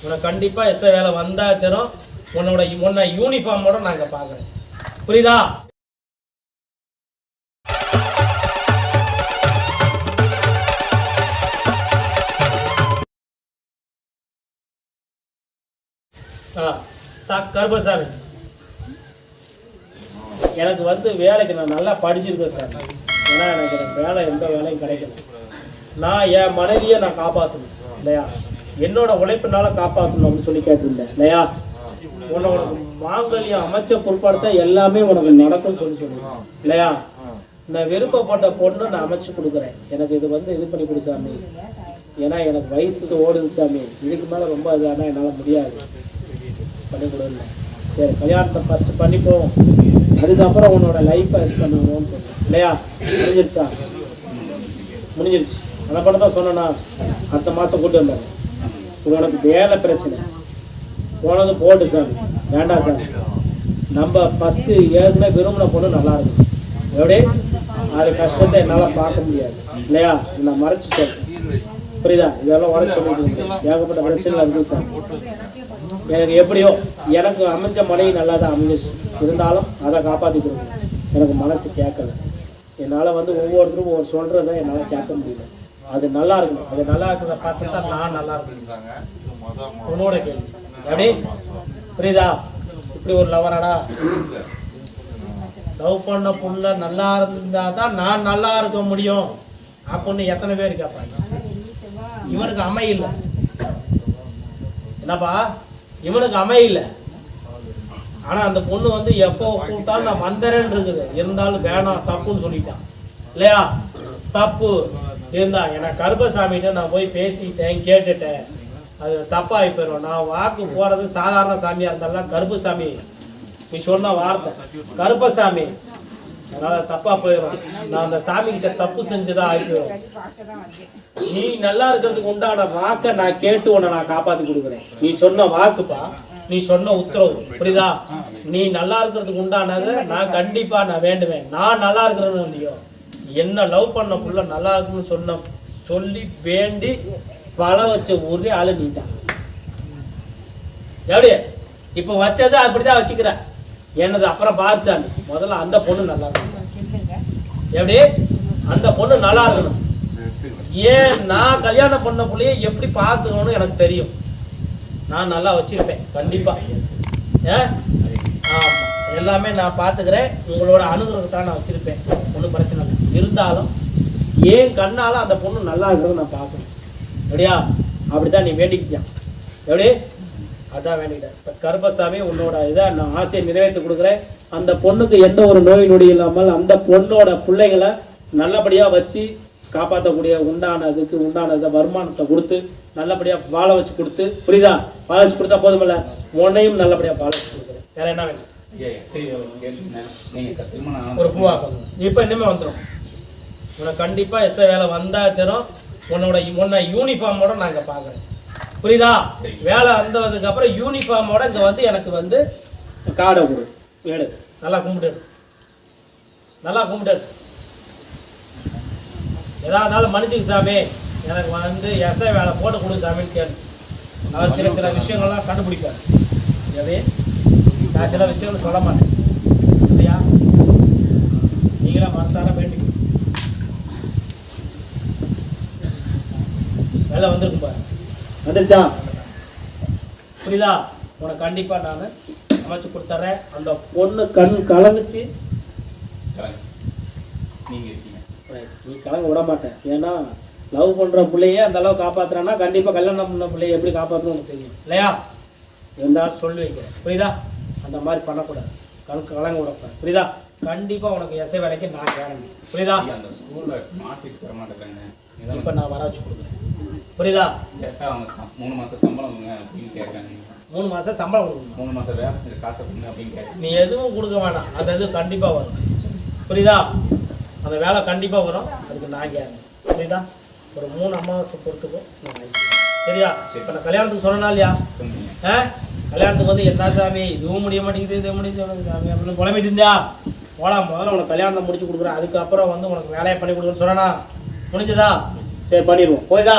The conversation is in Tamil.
உனக்கு கண்டிப்பாக எஸ்ஐ வேலை வந்தால் தரும். உன்னை யூனிஃபார்மோட நாங்கள் பார்க்குறேன். புரியுதா? கருப்பசாமி, எனக்கு வேலைக்கு நான் நல்லா படிச்சிருக்கேன் சார். ஏன்னா எனக்கு வேலை எந்த வேலையும் கிடைக்கல. நான் என் மனைவியை நான் காப்பாற்றணும் இல்லையா, என்னோட உழைப்பினால காப்பாற்றணும் அப்படின்னு சொல்லி கேட்டிருந்தேன் இல்லையா. உன்னோட மாங்கல்யம் அமைச்ச பொருட்படுத்த எல்லாமே உனக்கு நடக்கும்னு சொல்லுவேன் இல்லையா. நான் விருப்பப்பட்ட பொண்ணு நான் அமைச்சு கொடுக்குறேன். எனக்கு இது பண்ணி கொடு சாமி. ஏன்னா எனக்கு வயசுக்கு ஓடுது சாமி. இதுக்கு மேலே ரொம்ப இதானா என்னால் முடியாது, பண்ணி கொடுங்க. சரி, கல்யாணத்தை ஃபஸ்ட்டு பண்ணிப்போம், அதுக்கப்புறம் உன்னோட லைஃப்பை இது பண்ணுவோம்னு சொன்னேன் இல்லையா. முடிஞ்சிருச்சா? முடிஞ்சிருச்சு. அதை பண்ண தான் சொன்னேன்னா அடுத்த மாதம் கூட்டு வந்தாங்க. உனக்கு வேலை பிரச்சனை போனது போட்டு சாமி, வேண்டாம் சாமி. நம்ம ஃபஸ்ட்டு ஏற்கனவே விரும்பின பொண்ணு நல்லா இருக்கும். எப்படி அது கஷ்டத்தை என்னால் பார்க்க முடியாது இல்லையா. நான் மறைச்சிட்டேன், புரியுதா? இதெல்லாம் உடச்சு சொல்லிட்டு ஏகப்பட்ட பிரச்சனை இருக்குது சார். எனக்கு எப்படியோ எனக்கு அமைஞ்ச மனைவி நல்லா தான் அமைஞ்சிச்சு. இருந்தாலும் அதை காப்பாற்றி கொடுங்க. எனக்கு மனசு கேட்கல. என்னால் ஒவ்வொருத்தரும் ஒவ்வொரு சொல்கிறத என்னால் கேட்க முடியல. அது நல்லா இருக்கணும். அது நல்லா இருக்கிறத பார்த்து தான் நான் நல்லா இருக்கேன். உன்னோட கேள்வி எப்படி, புரியுதா? இப்படி ஒரு லவராடா, லவ் பண்ண பொண்ணு நல்லா இருந்தா தான் நான் நல்லா இருக்க முடியும் அப்படின்னு எத்தனை பேர் கேட்பாங்க. இவனுக்கு அமையில்லை என்னப்பா, இவனுக்கு அமையில்லை. ஆனால் அந்த பொண்ணு எப்போ கூப்பிட்டாலும் நான் வந்தரேன்னு இருக்குது. இருந்தாலும் வேணாம், தப்புன்னு சொல்லிட்டான் இல்லையா. தப்பு இருந்தா எனக்கு கருப்பசாமிகிட்ட நான் போய் பேசிட்டேன், கேட்டுட்டேன். அது தப்பாகி போயிடும். நான் வாக்கு போகிறது சாதாரண சாமியாக இருந்தாலும் கருப்பசாமி நீ சொன்ன வார்த்தை கருப்பசாமி, அதனால் தப்பாக போயிடும். நான் அந்த சாமிகிட்ட தப்பு செஞ்சுதான் ஆகிப்போயிடும். நீ நல்லா இருக்கிறதுக்கு உண்டான வாக்கை நான் கேட்டு உன்னை நான் காப்பாற்றி கொடுக்குறேன். நீ சொன்ன வாக்குப்பா, நீ சொன்ன உத்தரவு, புரியுதா? நீ நல்லா இருக்கிறதுக்கு உண்டானதை நான் கண்டிப்பாக நான் வேண்டுவேன். நான் நல்லா இருக்கிறேன்னு இல்லையோ, என்ன லவ் பண்ண புள்ள நல்லா இருக்குன்னு சொல்லி வேண்டி பல வச்ச ஒரே ஆளு நீட்டான். எப்படி இப்போ வச்சதை அப்படிதான் வச்சுக்கிறேன். என்னது அப்புறம் பாதிச்சாங்க. முதல்ல அந்த பொண்ணு நல்லா இருக்கணும். எப்படி அந்த பொண்ணு நல்லா இருக்கணும். ஏன் நான் கல்யாணம் பண்ண பிள்ளைய எப்படி பார்த்துக்கணும்னு எனக்கு தெரியும். நான் நல்லா வச்சிருப்பேன் கண்டிப்பா. எல்லாமே நான் பார்த்துக்கிறேன். உங்களோட அனுகிரகத்தான் நான் வச்சிருப்பேன். ஒன்றும் பிரச்சனை இல்லை. இருந்தாலும் ஏன் கண்ணால் அந்த பொண்ணு நல்லா இருக்கிறத நான் பார்க்கணும். எப்படியா அப்படித்தான் நீ வேண்டிக்கிட்டான். எப்படி அதான் வேண்டிக்கிட்டேன். இப்போ கருப்பசாமி உன்னோட இதை நான் ஆசையை நிறைவேற்றி கொடுக்குறேன். அந்த பொண்ணுக்கு எந்த ஒரு நோய் நொடி இல்லாமல் அந்த பொண்ணோட பிள்ளைங்களை நல்லபடியாக வச்சு காப்பாற்றக்கூடிய உண்டானதுக்கு உண்டானதை வருமானத்தை கொடுத்து நல்லபடியாக வாழ வச்சு கொடுத்து, புரியுதா? வாழ வச்சு கொடுத்தா போதுமில்ல, உன்னையும் நல்லபடியாக வாழ வச்சு கொடுக்குறேன். வேற என்ன வேணும்? ஒரு பூவாக்கணும். இப்போ இனிமே வந்துடும். உனக்கு கண்டிப்பாக எஸ்ஐ வேலை வந்தால் தரும். உன்னை யூனிஃபார்மோட நான் இங்கே பார்க்குறேன். புரியுதா? வேலை வந்ததுக்கு அப்புறம் யூனிஃபார்மோட இங்கே எனக்கு காடை கொடு, வேடு நல்லா கும்பிட்டு, நல்லா கும்பிட்டு. ஏதாவதாலும் மன்னிச்சுக்கு சாமி, எனக்கு எஸ்ஐ வேலை போட்டு கொடு சாமின்னு கேளு. அவர் சில விஷயங்கள்லாம் கண்டுபிடிப்பார். எது நான் சில விஷயங்கள் சொல்ல மாட்டேன் இல்லையா. நீங்களே மனசார வேண்டிக்கணும். வேலை வந்திருக்கும் பாரு, வந்துருச்சா? புரியுதா? உனக்கு கண்டிப்பாக நான் அமைச்சு கொடுத்துட்றேன். அந்த பொண்ணு கண் கலங்குச்சு, நீ கலங்க விட மாட்டேன். ஏன்னா லவ் பண்ணுற பிள்ளையே அந்த அளவு காப்பாற்றுறான்னா கண்டிப்பாக கல்யாணம் பண்ண பிள்ளைய எப்படி காப்பாற்றணும் உனக்கு தெரியும் இல்லையா. இருந்தாலும் சொல்லி வைக்கிறேன், புரியுதா? அந்த மாதிரி பண்ணக்கூடாது, கணக்கு கலங்க விடக்கூடாது, புரியுதா? கண்டிப்பாக உனக்கு எஸ்ஐ வேலைக்கு நான் கேரண்டி, புரியுதா? இப்போ நான் வர வச்சு கொடுக்குறேன், புரியுதா? 3 மாதம் சம்பளம் அப்படின்னு கேட்குறாங்க. 3 மாதம் சம்பளம் கொடுக்கணும். 3 மாதம் வேலை காசை கொடுங்க அப்படின்னு கேட்குறேன். நீ எதுவும் கொடுக்க வேண்டாம், அந்த இது கண்டிப்பாக வரும், புரியுதா? அந்த வேலை கண்டிப்பாக வரும். அதுக்கு நான் கேட்குறேன், புரியுதா? ஒரு 3 அமாவாசை பொறுத்துக்கும் நான் சரியா? இப்போ நான் கல்யாணத்துக்கு சொன்னா இல்லையா? கல்யாணத்துக்கு என்ன சாமி இதுவும் முடிய மாட்டேங்குது, இதுவும் முடிய சாமி அப்படின்னு புலம்பிட்டு இருந்தா போலாம். முதல்ல உனக்கு கல்யாணத்தை முடிச்சு கொடுக்குறேன். அதுக்கப்புறம் உனக்கு வேலையை பண்ணி கொடுக்குறேன்னு சொன்னா முடிஞ்சதா? சரி பண்ணிடுவோம், போய்தா?